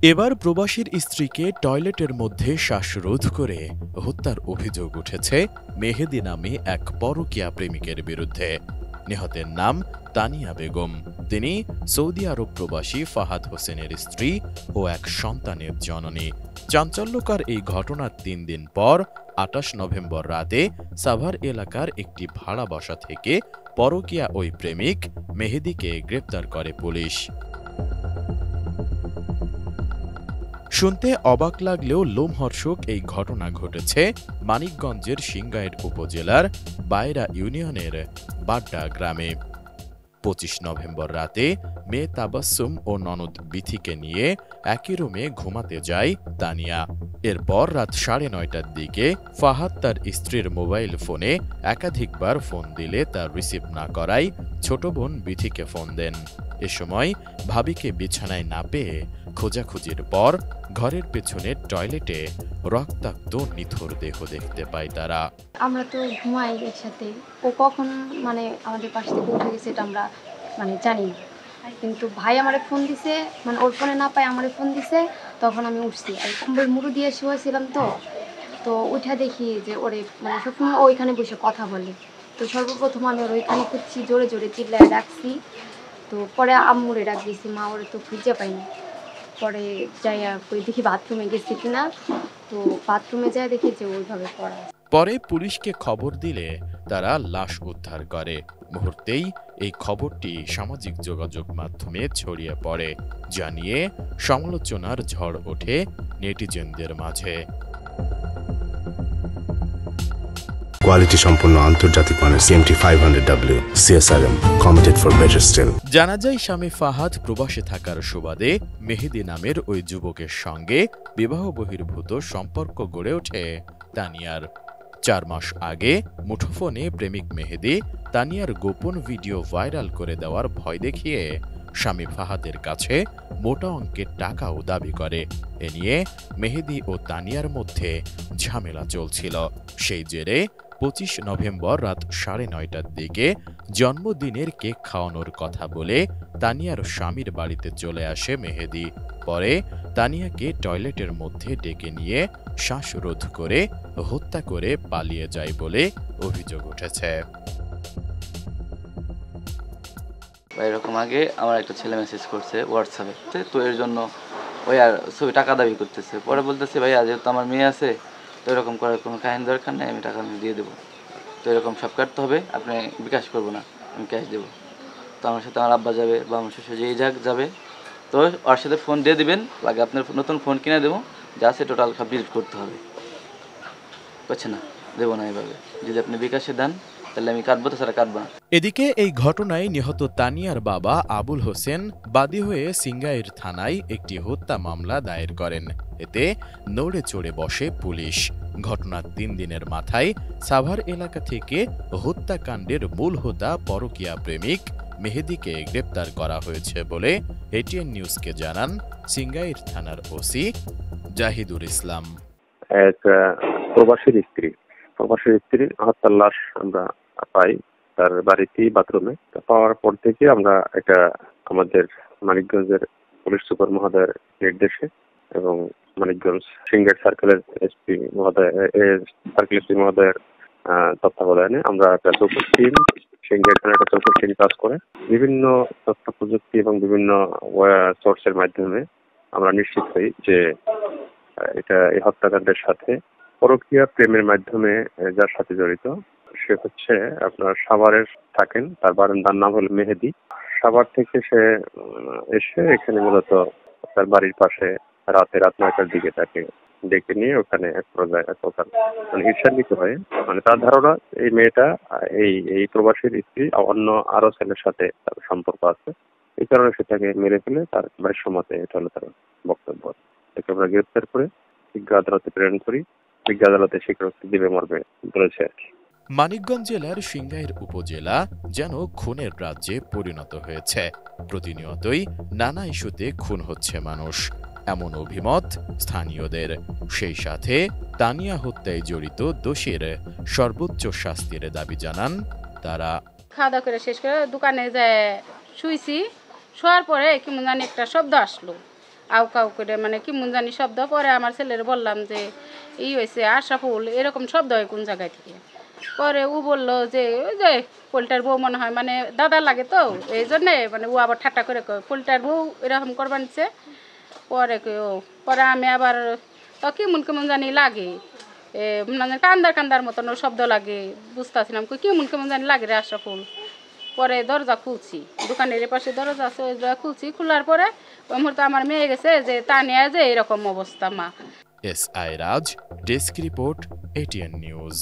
এবার প্রবাসীর স্ত্রীকে টয়লেটের মধ্যে শ্বাসরোধ করে হত্যার অভিযোগ উঠেছে মেহেদী নামে এক পরকীয়া প্রেমিকের বিরুদ্ধে। নিহতের নাম তানিয়া বেগম। তিনি সৌদি আরব প্রবাসী ফাহাদ হোসেনের স্ত্রী ও এক সন্তানের জননী। চাঞ্চল্যকর এই ঘটনার ৩ দিন পর ২৮ নভেম্বর রাতে সাভার এলাকার একটি ভাড়া বাসা থেকে পরকীয়া ওই প্রেমিক মেহেদীকে গ্রেপ্তার করে পুলিশ। শুনতে অবাক লাগলেও লোমহর্ষক এই ঘটনা ঘটেছে মানিকগঞ্জের সিংগাইর উপজেলার বায়রা ইউনিয়নের বাড্ডা গ্রামে। ২৫ নভেম্বর রাতে মেয়ে তাবাসসুম ও ননদ বিথিকে নিয়ে একই রুমে ঘুমাতে যায় তানিয়া। এরপর রাত ৯:৩০টার দিকে ফাহাদ তার স্ত্রীর মোবাইল ফোনে একাধিকবার ফোন দিলে তার রিসিভ না করায় ছোট বোন বিথিকে ফোন দেন। এ সময় ভাবিকে বিছানায় না পেয়ে খোঁজাখুঁজির পর ঘরের পেছনের টয়লেটে রক্তাক্ত নিথর দেহ দেখতে পায় তারা। আমরা তো ঘুমাই একসাথে, ও কখন আমাদের পাশ থেকে উঠে গেছে এটা আমরা জানি না। কিন্তু ভাই আমারে ফোন দিছে, ওর ফোনে না পাই আমারে ফোন দিছে, তখন আমি উঠছি। আর কম্বল মুড়ো দিয়ে শুয়েছিলাম, তো উঠে দেখি যে ওরে সবসময় ওইখানে বসে কথা বলে। তো সর্বপ্রথম আমি ওর ওইখানে খুঁজছি, জোরে জোরে চিল্লায় ডাকছি। তো পরে আম্মুরে ডাক দিয়েছি, মা ওরে তো খুঁজে পাইনি। পরে যাইয়া দেখি বাথরুমে গেছি কিনা, তো বাথরুমে যাই দেখি যে ওইভাবে পড়া। পরে পুলিশকে খবর দিলে তারা লাশ উদ্ধার করে। মুহূর্তেই এই খবরটি সামাজিক যোগাযোগ মাধ্যমে ছড়িয়ে পড়ে, যা নিয়ে সমালোচনার ঝড় ওঠে নেটিজেনদের মাঝে। কোয়ালিটি সম্পন্ন আন্তর্জাতিক মানের CMT 500W CSRM committed for better still. জানা যায় স্বামী ফাহাদ প্রবাসে থাকার সুবাদে মেহেদী নামের ওই যুবকের সঙ্গে বিবাহ বহির্ভূত সম্পর্ক গড়ে ওঠে তানিয়ার। ৪ মাস আগে মুঠোফোনে প্রেমিক মেহেদী তানিয়ার গোপন ভিডিও ভাইরাল করে দেওয়ার ভয় দেখিয়ে স্বামী ফাহাদের কাছে মোটা অঙ্কের টাকাও দাবি করে। এ নিয়ে মেহেদী ও তানিয়ার মধ্যে ঝামেলা চলছিল। সেই জেরে ২৫ নভেম্বর রাত ৯:৩০টার দিকে জন্মদিনের কেক খাওয়ানোর কথা বলে তানিয়ার স্বামীর বাড়িতে চলে আসে মেহেদী। পরে তানিয়াকে টয়লেটের মধ্যে ডেকে নিয়ে শ্বাসরোধ করে হত্যা করে পালিয়ে যায় বলে অভিযোগ উঠেছে। এরকম আগে আমার একটা ছেলে মেসেজ করছে হোয়াটসঅ্যাপে, তো এর জন্য ওই আর ছবি টাকা দাবি করতেছে। পরে বলতেছে, ভাইয়া যেহেতু আমার মেয়ে আছে, তো এরকম করার কোনো কাহিনী দরকার নেই, আমি টাকা দিয়ে দেবো। তো এরকম সব কাটতে হবে, আপনি বিকাশ করবো না, আমি ক্যাশ দেবো। তো আমার সাথে আমার আব্বা যাবে বা আমার শ্বশুর যেই যাবে, তো ওর সাথে ফোন দিয়ে দিবেন, লাগে আপনার নতুন ফোন কিনে দেবো, যা আছে টোটাল সব ডিলিট করতে হবে। বুঝছে না, দেবো না এভাবে। যদি আপনি বিকাশে দেন তাহলে আমি কাটবো, তো সেটা কাটবো না। এদিকে এই ঘটনায় নিহত তানিয়ার বাবা আবুল হোসেন বাদী হয়ে সিংগাইর থানায় একটি হত্যা মামলা দায়ের করেন। এতে নড়ে চড়ে বসে পুলিশ। ঘটনার ৩ দিনের মাথায় সাভার এলাকা থেকে হত্যাকাণ্ডের মূল হোতা পরকীয়া প্রেমিক মেহেদীকে গ্রেপ্তার করা হয়েছে বলে এটিএন নিউজকে জানান সিংগাইর থানার ওসি জাহিদুল ইসলাম। এক প্রবাসীর স্ত্রীর হত্যার লাশ আমরা পাই তার বাড়িতেই বাথরুমে। পাওয়ার পর থেকে আমরা এটা আমাদের মানিকগঞ্জের পুলিশ সুপার মহোদয়ের নির্দেশে এবং মানিকগঞ্জ সিংগাইর সার্কেলের এসপি মহোদয়ের তত্ত্বাবধানে আমরা একটা চৌকস টিম সিংগাইর থানার একটা চৌকস টিম কাজ করে বিভিন্ন তথ্য প্রযুক্তি এবং বিভিন্ন সোর্সের মাধ্যমে আমরা নিশ্চিত হই যে এটা এই হত্যাকাণ্ডের সাথে পরকীয়া প্রেমের মাধ্যমে যার সাথে জড়িত সে হচ্ছে আপনার সাভারের থাকেন, তার বারান্দার নাম হল মেহেদী। সাভার থেকে সে এসে এখানে মূলত তার বাড়ির পাশে রাত ৯টার দিকে তাকে ডেকে নিয়ে ওখানে এক প্রকার ঈর্ষান্বিত হয়ে তার ধারণা এই মেয়েটা এই প্রবাসীর স্ত্রী অন্য আরো ছেলের সাথে তার সম্পর্ক আছে, এই কারণে সে তাকে মেরে ফেলে তার ভাষ্য মতে এটা হলো তার বক্তব্য। তাকে আমরা গ্রেপ্তার করে বিজ্ঞ আদালতে প্রেরণ করি, বিজ্ঞ আদালতে স্বীকারোক্তি দিবে মর্মে বলেছে আর কি। মানিকগঞ্জ জেলার সিংগাইর উপজেলা যেন খুনের রাজ্যে পরিণত হয়েছে। প্রতিনিয়তই নানা ইস্যুতে খুন হচ্ছে মানুষ, এমন অভিমত স্থানীয়দের। সেই সাথে তানিয়া হত্যায় জড়িত দোষীর সর্বোচ্চ শাস্তির দাবি জানান তারা। খাওয়া দাওয়া করে শেষ করে দোকানে যায় শুইছি, শোয়ার পরে কেমন জানি একটা শব্দ আসলো, আউ করে মানে কেমন জানি শব্দ। পরে আমার ছেলের বললাম যে এই হয়েছে আশরাফুল এরকম শব্দ হয় কোন জায়গায় থেকে। পরে ও বললো যে ওই যে পোলটার বউ মনে হয়, মানে দাদা লাগে তো এই জন্যে মানে ও আবার ঠাট্টা করে পোলটার বউ এরকম করবার নিচ্ছে। পরে আমি আবার তো কেমন জানি লাগে, মানে কান্দার মতন শব্দ লাগে, বুঝতেছিলাম কেমন জানি লাগে রে আশরাফুল। পরে দরজা খুলছি, দোকানের পাশে দরজা আছে, ওই দরজা খুলছি। খোলার পরে ওই মুহূর্তে আমার মেয়ে গেছে যে তানিয়া যে এরকম অবস্থা মা। SI রাজ, ডেস্ক রিপোর্ট, ATN নিউজ।